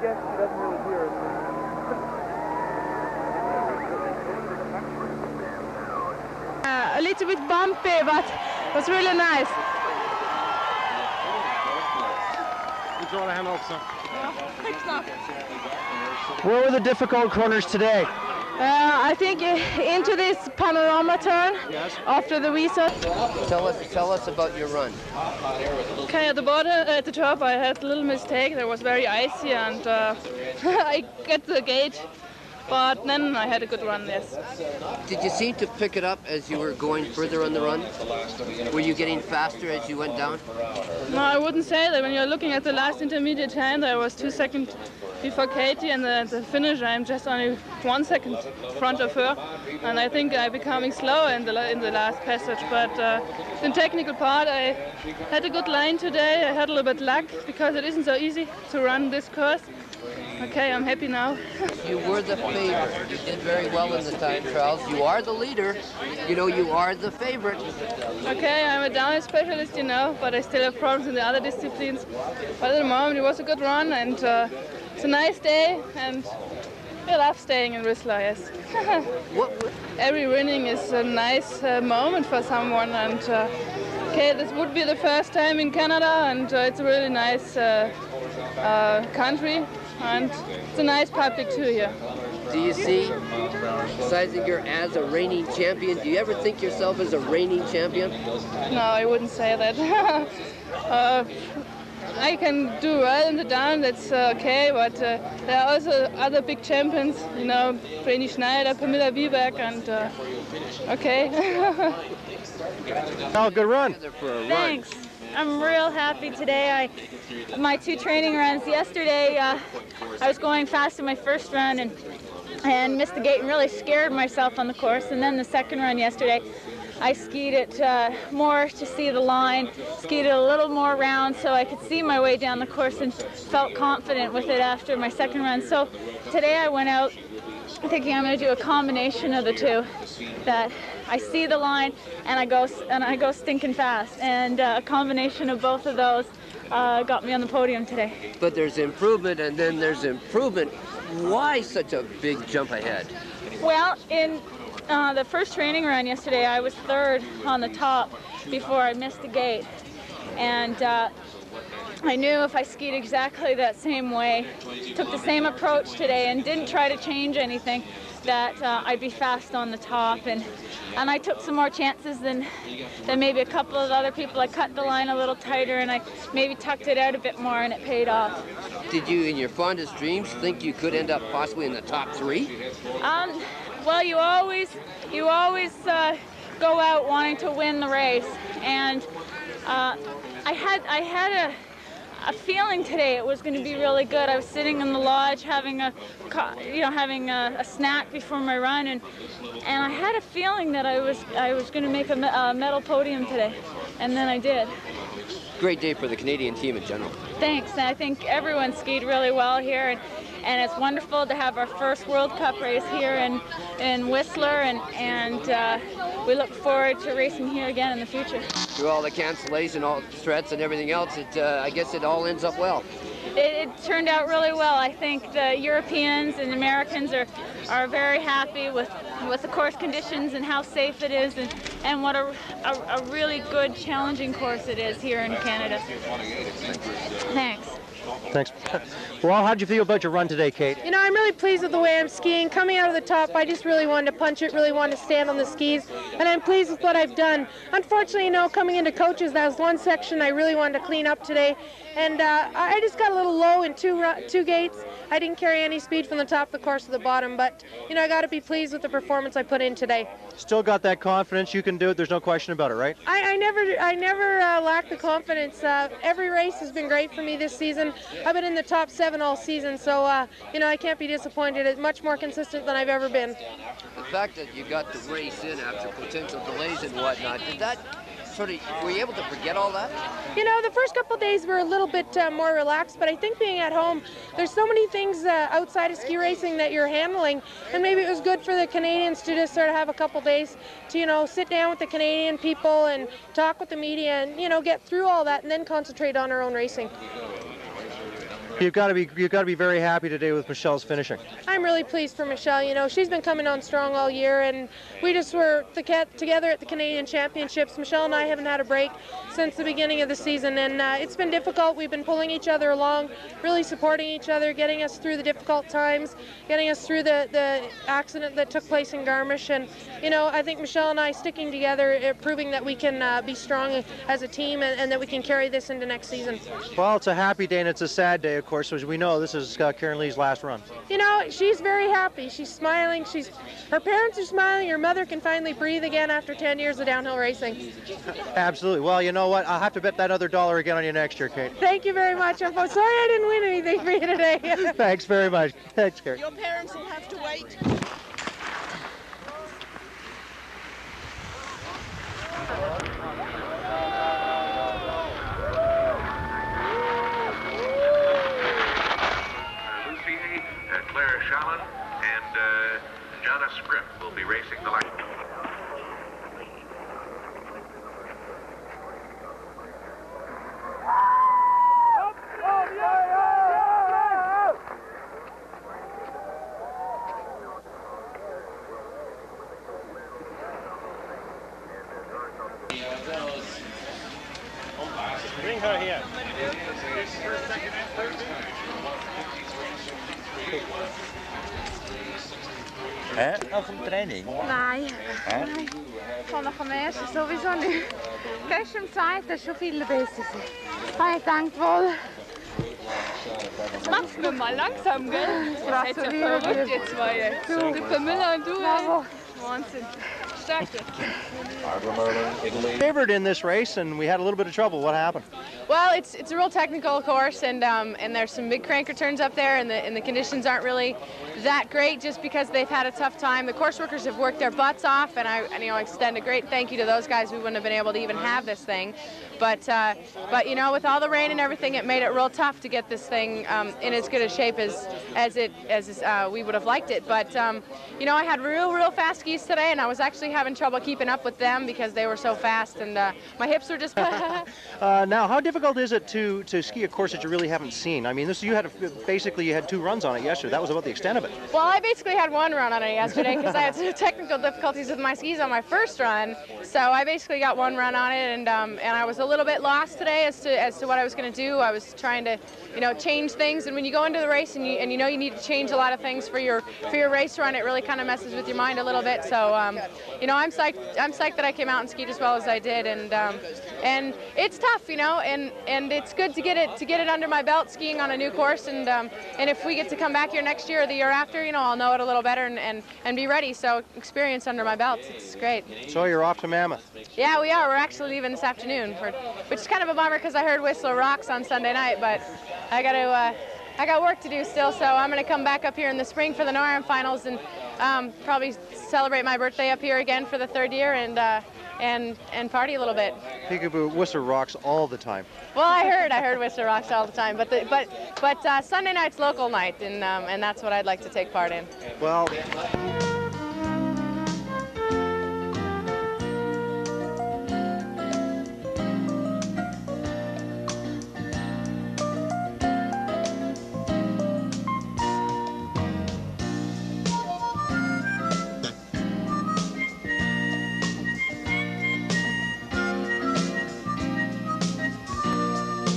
guess she doesn't really hear us. A little bit bumpy, but it was really nice. Where were the difficult corners today? I think into this panorama turn after the reset. Tell us about your run. Okay, at the bottom, at the top, I had a little mistake. There was very icy, and I got the gate. But then I had a good run, yes. Did you seem to pick it up as you were going further on the run? Were you getting faster as you went down? No, I wouldn't say that. When you're looking at the last intermediate time, I was 2 seconds before Katie, and the finish, I'm just only 1 second front of her. And I think I'm becoming slower in the last passage. But in the technical part, I had a good line today. I had a little bit luck because it isn't so easy to run this course. Okay, I'm happy now. You were the favorite. You did very well in the time trials. You are the leader. You know, you are the favorite. Okay, I'm a downhill specialist, you know, but I still have problems in the other disciplines. But at the moment, it was a good run, and it's a nice day, and I love staying in Whistler, yes. Every winning is a nice moment for someone, and okay, this would be the first time in Canada, and it's a really nice country. And it's a nice public too here. Do you see Seisinger as a reigning champion? Do you ever think yourself as a reigning champion? No, I wouldn't say that. I can do well in the down, that's okay, but there are also other big champions, you know, Vreni Schneider, Pamela Wieberg, and okay. Oh, good run. Thanks. I'm real happy today. My 2 training runs yesterday, I was going fast in my first run and missed the gate and really scared myself on the course. And then the second run yesterday, I skied it more to see the line, skied it a little more round so I could see my way down the course and felt confident with it after my second run. So today I went out thinking I'm going to do a combination of the two, that I see the line and I go stinking fast, and a combination of both of those got me on the podium today. But there's improvement, and then there's improvement. Why such a big jump ahead? Well, in the first training run yesterday, I was 3rd on the top before I missed the gate, and I knew if I skied exactly that same way, took the same approach today and didn't try to change anything, that I'd be fast on the top, and I took some more chances than maybe a couple of other people. I cut the line a little tighter and I maybe tucked it out a bit more, and it paid off. Did you, in your fondest dreams, think you could end up possibly in the top 3? Well, you always go out wanting to win the race, and I had a feeling today it was going to be really good. I was sitting in the lodge having a snack before my run, and I had a feeling that I was going to make a medal podium today, and then I did. Great day for the Canadian team in general. Thanks, and I think everyone skied really well here, and it's wonderful to have our first World Cup race here in Whistler, and we look forward to racing here again in the future. Through all the cancellation, all the threats and everything else, I guess it all ends up well. It turned out really well. I think the Europeans and Americans are very happy with the course conditions and how safe it is, and what a really good, challenging course it is here in Canada. Thanks. Thanks. Well, how did you feel about your run today, Kate? You know, I'm really pleased with the way I'm skiing. Coming out of the top, I just really wanted to punch it, really wanted to stand on the skis, and I'm pleased with what I've done. Unfortunately, you know, coming into coaches, that was one section I really wanted to clean up today, and I just got a little low in two gates. I didn't carry any speed from the top of the course to the bottom, but, you know, I got to be pleased with the performance I put in today. Still got that confidence, you can do it, there's no question about it, right? I never lack the confidence. Every race has been great for me this season. I've been in the top 7 all season, so you know, I can't be disappointed. It's much more consistent than I've ever been. The fact that you got the race in after potential delays and whatnot, did that sort of, were you able to forget all that? You know, the first couple of days were a little bit more relaxed, but I think being at home, there's so many things outside of ski racing that you're handling, and maybe it was good for the Canadians to just sort of have a couple days to, you know, sit down with the Canadian people and talk with the media and, you know, get through all that and then concentrate on our own racing. You've got to be very happy today with Michelle's finishing. I'm really pleased for Michelle. You know, she's been coming on strong all year, and we just were together at the Canadian Championships. Michelle and I haven't had a break since the beginning of the season, and it's been difficult. We've been pulling each other along, really supporting each other, getting us through the difficult times, getting us through the accident that took place in Garmisch. And, you know, I think Michelle and I sticking together, proving that we can be strong as a team and that we can carry this into next season. Well, it's a happy day and it's a sad day, of course, as we know this is Karen Lee's last run. You know, she's very happy. She's smiling. Her parents are smiling. Her mother can finally breathe again after 10 years of downhill racing. Absolutely. Well, you know what? I'll have to bet that other $1 again on you next year, Kate. Thank you very much. I'm sorry I didn't win anything for you today. Thanks very much. Thanks, Karen. Your parents will have to wait. Claire Shallon and Jana Scripp will be racing the line. Bring her here. Nog een training? Nee. Nee. Vanaf am ersten sowieso nicht. Gestern am zweiten ist schon viel besser. Ich denke wohl. Das machst du mal langsam, gell? Das ist ja verrückt, ihr zwei. Der Vermüller und du, ey. Wahnsinn. Stark. Favored in this race, and we had a little bit of trouble. What happened? Well, it's a real technical course, and there's some big cranker turns up there, and the conditions aren't really that great just because they've had a tough time. The course workers have worked their butts off, and I extend a great thank you to those guys. We wouldn't have been able to even have this thing, but you know, with all the rain and everything, it made it real tough to get this thing in as good a shape as we would have liked it. But you know, I had real fast skis today, and I was actually having trouble keeping up with them because they were so fast, and my hips were just. Now, how difficult is it to ski a course that you really haven't seen? I mean, you had 2 runs on it yesterday. That was about the extent of it. Well, I basically had 1 run on it yesterday because I had some technical difficulties with my skis on my first run. So I basically got 1 run on it, and I was a little bit lost today as to what I was going to do. I was trying to, you know, change things, and when you go into the race and you know you need to change a lot of things for your race run, it really kind of messes with your mind a little bit. So you know, I'm psyched that I came out and skied as well as I did, and it's tough, you know, and it's good to get it under my belt skiing on a new course, and if we get to come back here next year or the year after, you know, I'll know it a little better and be ready. So experience under my belt, it's great. So you're off to Mammoth? Yeah, we are. We're actually leaving this afternoon, which is kind of a bummer because I heard Whistler Rocks on Sunday night, but I got work to do still, so I'm going to come back up here in the spring for the NORAM finals and probably celebrate my birthday up here again for the 3rd year and party a little bit. Peekaboo, Whistler rocks all the time. Well, I heard Whistler rocks all the time, but Sunday night's local night, and that's what I'd like to take part in. Well.